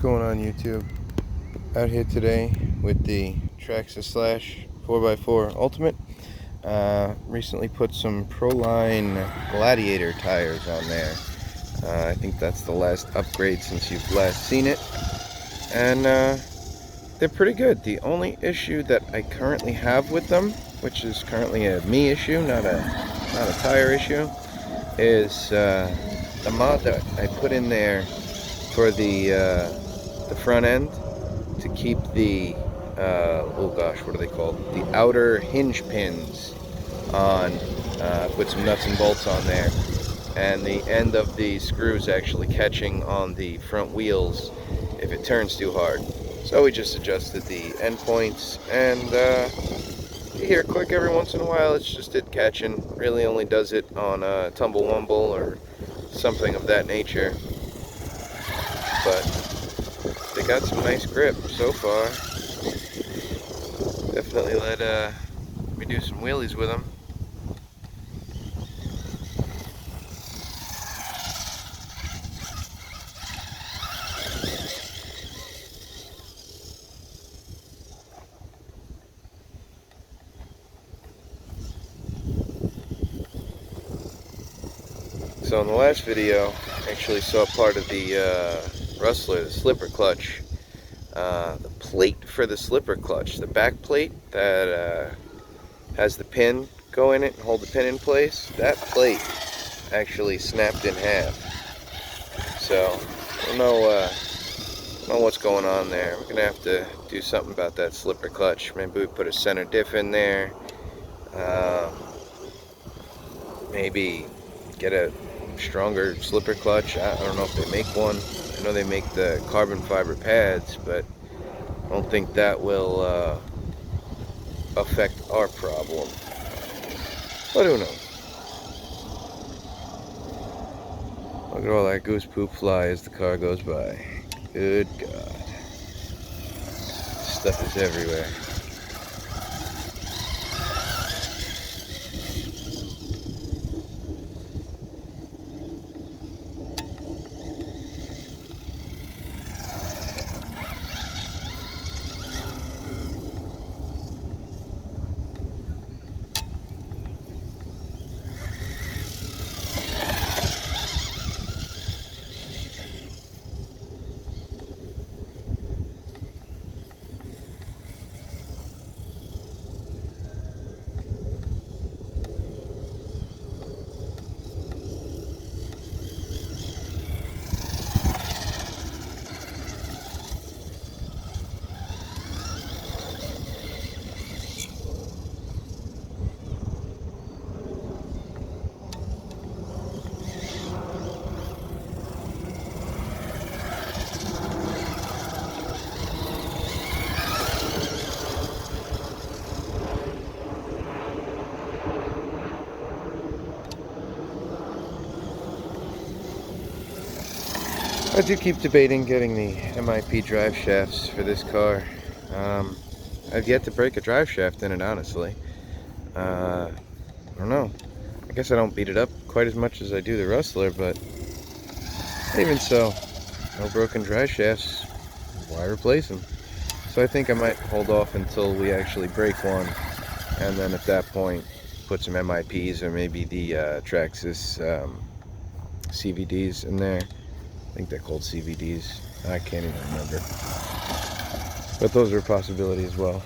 going on YouTube? Out here today with the Traxxas Slash 4x4 Ultimate. Recently put some Proline Gladiator tires on there. I think that's the last upgrade since you've last seen it. And they're pretty good. The only issue that I currently have with them, which is currently a me issue, not a tire issue, is the mod that I put in there for the front end to keep the oh gosh, what are they called? The outer hinge pins on. Put some nuts and bolts on there, and the end of the screws actually catching on the front wheels if it turns too hard. So we just adjusted the end points, and you hear click every once in a while. It's just it catching. Really only does it on tumble wumble or something of that nature. But they got some nice grip so far. Definitely let me do some wheelies with them. So in the last video, I actually saw part of the Rustler, the slipper clutch. The plate for the slipper clutch, the back plate that has the pin go in it and hold the pin in place, that plate actually snapped in half. So I don't know what's going on there. We're gonna have to do something about that slipper clutch. Maybe we put a center diff in there. Maybe get a stronger slipper clutch. I don't know if they make one. I know they make the carbon fiber pads, but I don't think that will affect our problem. But who knows? Look at all that goose poop fly as the car goes by. Good God. Stuff is everywhere. I do keep debating getting the MIP drive shafts for this car. I've yet to break a drive shaft in it, honestly. I don't know. I guess I don't beat it up quite as much as I do the Rustler, but even so, no broken drive shafts. Why replace them? So I think I might hold off until we actually break one, and then at that point put some MIPs or maybe the Traxxas CVDs in there. I think they're called CVDs. I can't even remember. But those are a possibility as well.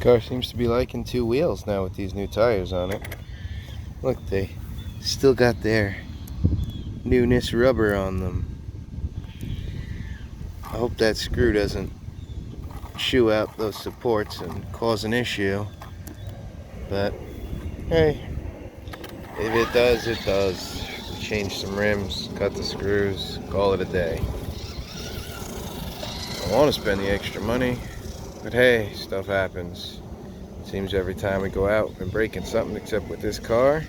car seems to be liking two wheels now with these new tires on it. Look, they still got their newness rubber on them. I hope that screw doesn't chew out those supports and cause an issue. But hey, if it does, it does. Change some rims, cut the screws, call it a day. I want to spend the extra money, but hey, stuff happens. Seems every time we go out, we've been breaking something except with this car.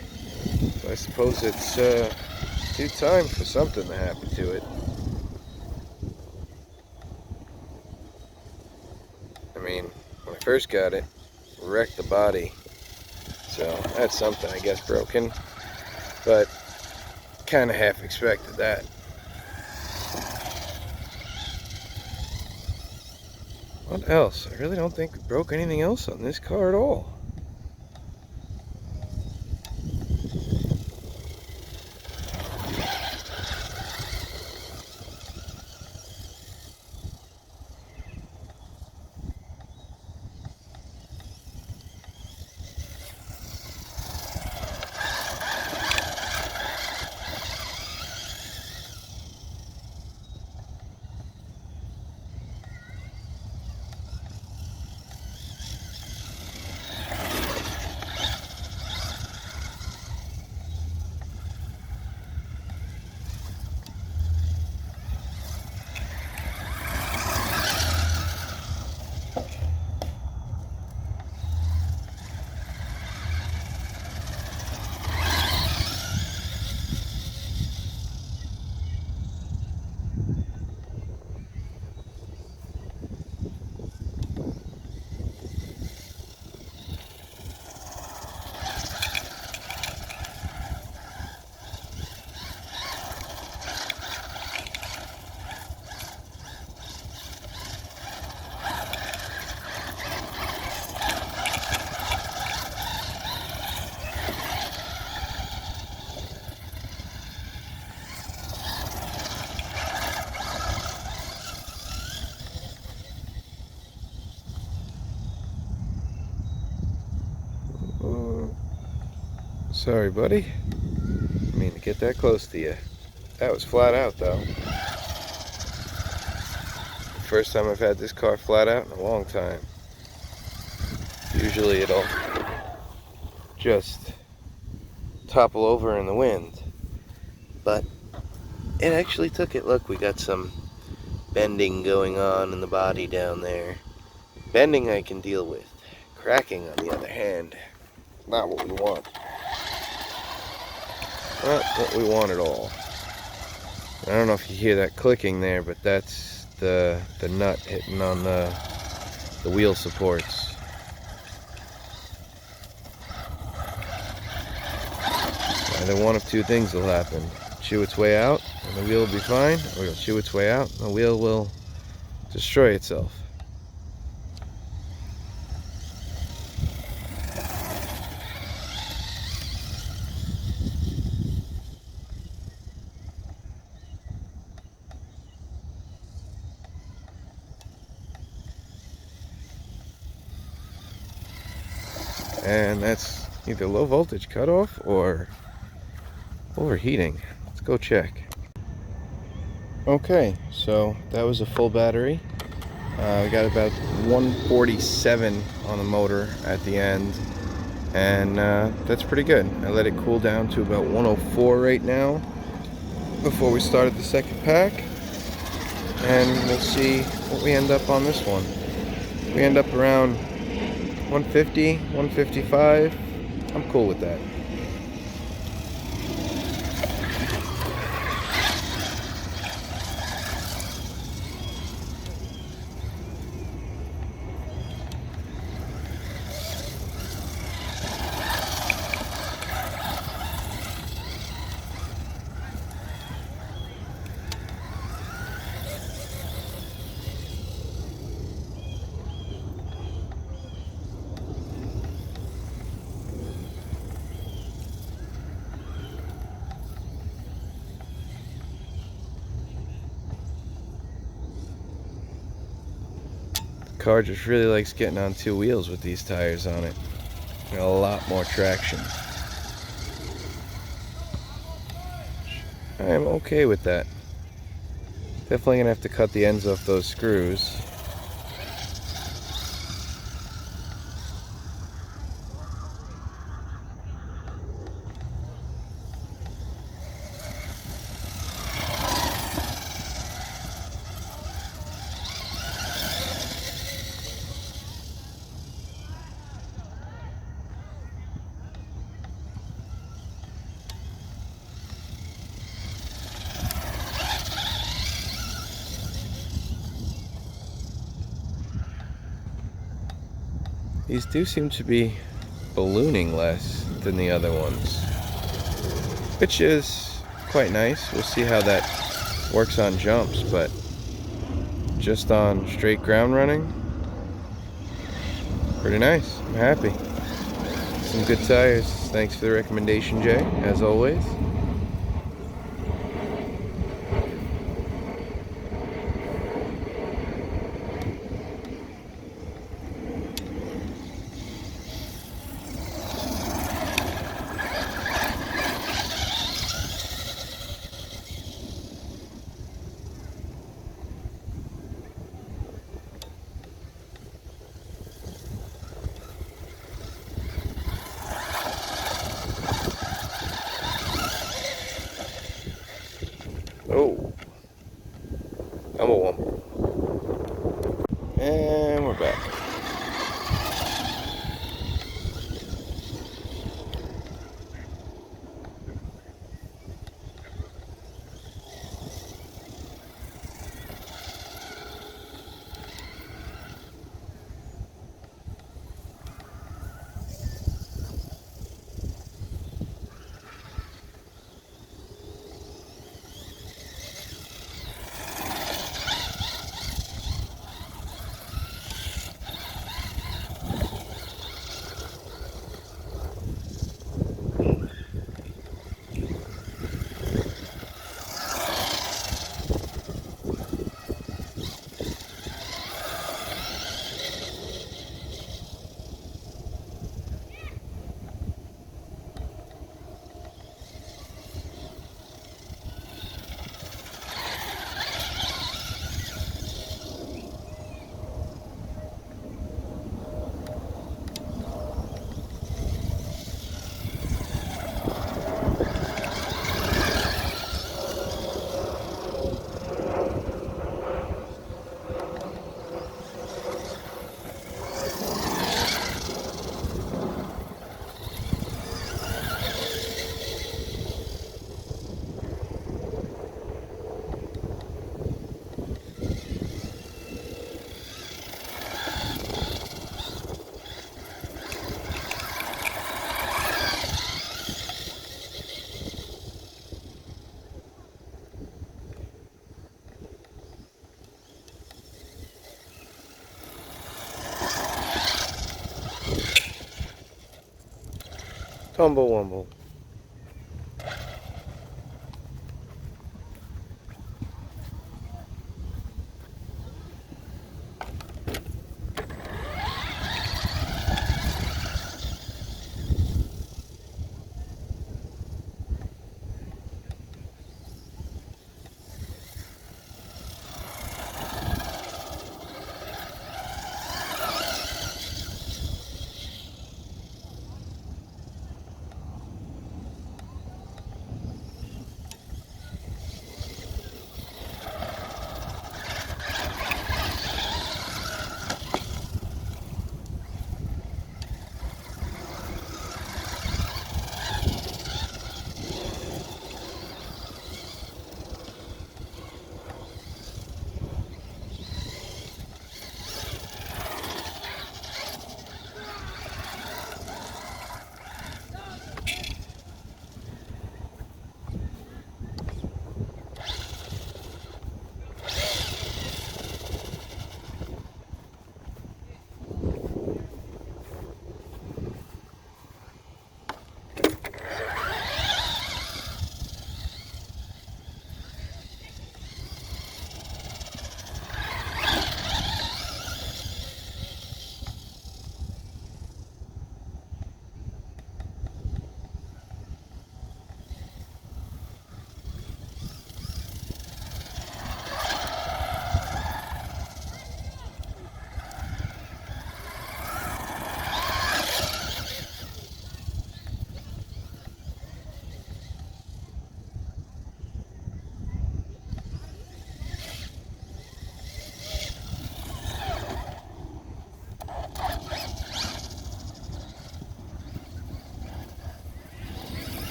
So I suppose it's due time for something to happen to it. I mean, when I first got it, wrecked the body. So that's something, I guess, broken. But kind of half expected that. What else? I really don't think we broke anything else on this car at all. Sorry, buddy. I mean to get that close to you. That was flat out, though. First time I've had this car flat out in a long time. Usually it'll just topple over in the wind. But it actually took it. Look, we got some bending going on in the body down there. Bending I can deal with. Cracking, on the other hand, not what we want. Not what we want at all. I don't know if you hear that clicking there, but that's the nut hitting on the wheel supports. Either one of two things will happen. Chew its way out and the wheel will be fine, or it'll chew its way out and the wheel will destroy itself. And that's either low voltage cutoff or overheating. Let's go check. Okay, so that was a full battery. We got about 147 on the motor at the end, and that's pretty good. I let it cool down to about 104 right now before we started the second pack, and we'll see what we end up on this one. We end up around 150, 155. I'm cool with that. car just really likes getting on two wheels with these tires on it. A lot more traction. I am okay with that. Definitely gonna have to cut the ends off those screws. These do seem to be ballooning less than the other ones, which is quite nice. We'll see how that works on jumps, but just on straight ground running, pretty nice. I'm happy. Some good tires. Thanks for the recommendation, Jay, as always. Oh, I'm a wumble. And we're back. Tumble wumble.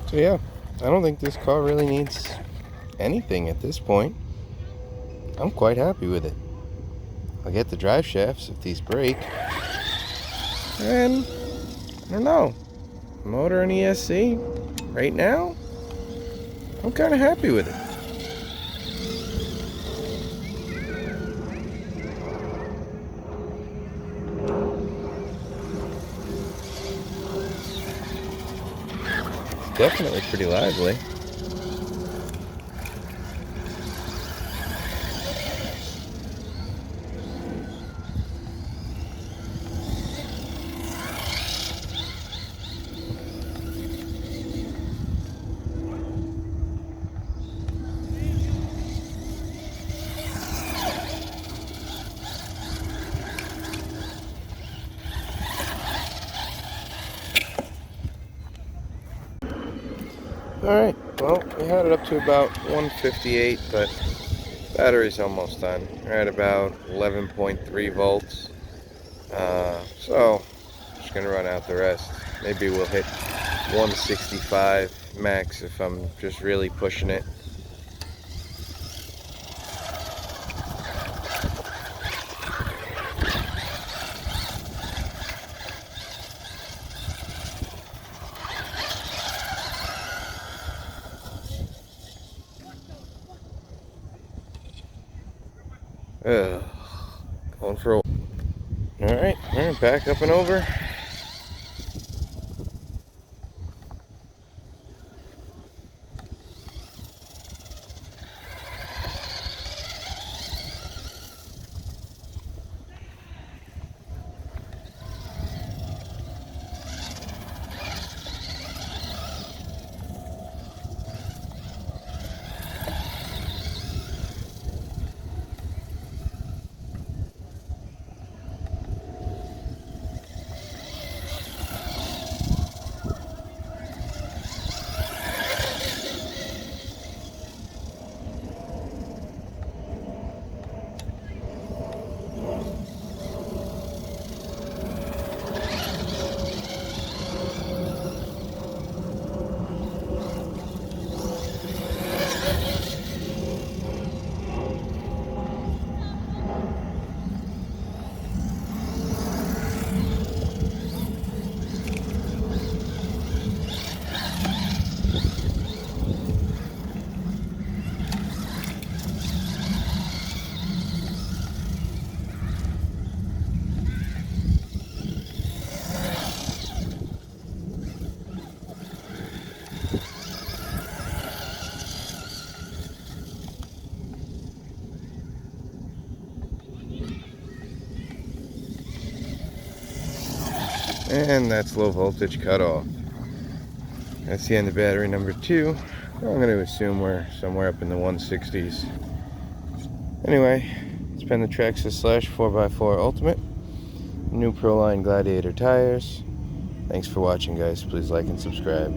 So yeah, I don't think this car really needs anything at this point. I'm quite happy with it. I'll get the drive shafts if these break. And I don't know, motor and ESC right now, I'm kind of happy with it. Definitely pretty lively. Alright, well, we had it up to about 158, but battery's almost done. We're at about 11.3 volts. So, just gonna run out the rest. Maybe we'll hit 165 max if I'm just really pushing it. Ugh, going for a... Alright, back up and over. And that's low voltage cutoff. That's the end of battery number 2. I'm going to assume we're somewhere up in the 160s. Anyway, it's been the Traxxas Slash 4x4 Ultimate. New Proline Gladiator tires. Thanks for watching, guys. Please like and subscribe.